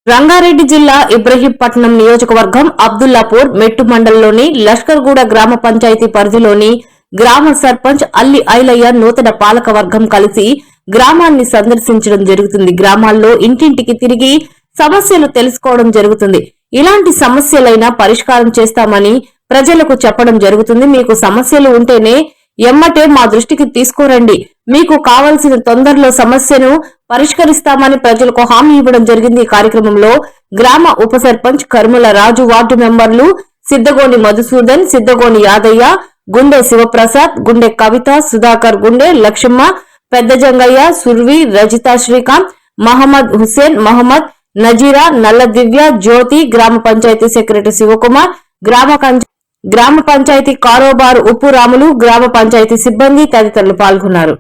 రంగారెడ్డి జిల్లా ఇబ్రహీంపట్నం నియోజకవర్గం అబ్దుల్లాపూర్ మెట్టు మండలంలోని లష్కర్గూడ గ్రామ పంచాయతీ పరిధిలోని గ్రామ సర్పంచ్ అల్లి ఐలయ్య నూతన పాలక వర్గం కలిసి గ్రామాన్ని సందర్శించడం జరుగుతుంది. గ్రామాల్లో ఇంటింటికి తిరిగి సమస్యలు తెలుసుకోవడం జరుగుతుంది. ఇలాంటి సమస్యలైనా పరిష్కారం చేస్తామని ప్రజలకు చెప్పడం జరుగుతుంది. మీకు సమస్యలు ఉంటేనే ఎమ్మటే మా దృష్టికి తీసుకురండి, మీకు కావలసిన తొందరలో సమస్యను పరిష్కరిస్తామని ప్రజలకు హామీ ఇవ్వడం జరిగింది. ఈ కార్యక్రమంలో గ్రామ ఉప సర్పంచ్ కర్ముల రాజు, వార్డు మెంబర్లు సిద్దగోని మధుసూదన్, సిద్దగోని యాదయ్య, గుండె శివప్రసాద్, గుండె కవిత, సుధాకర్, గుండె లక్ష్మ, పెద్ద జంగయ్య, సుర్వి, రజిత, శ్రీకాంత్, మహమ్మద్ హుస్సేన్, మహమ్మద్ నజీరా, నల్ల దివ్య, జ్యోతి, గ్రామ పంచాయతీ సెక్రటరీ శివకుమార్, గ్రామ పంచాయతీ కారోబారు ఉప్పు రాములు, గ్రామ పంచాయతీ సిబ్బంది తదితరులు పాల్గొన్నారు.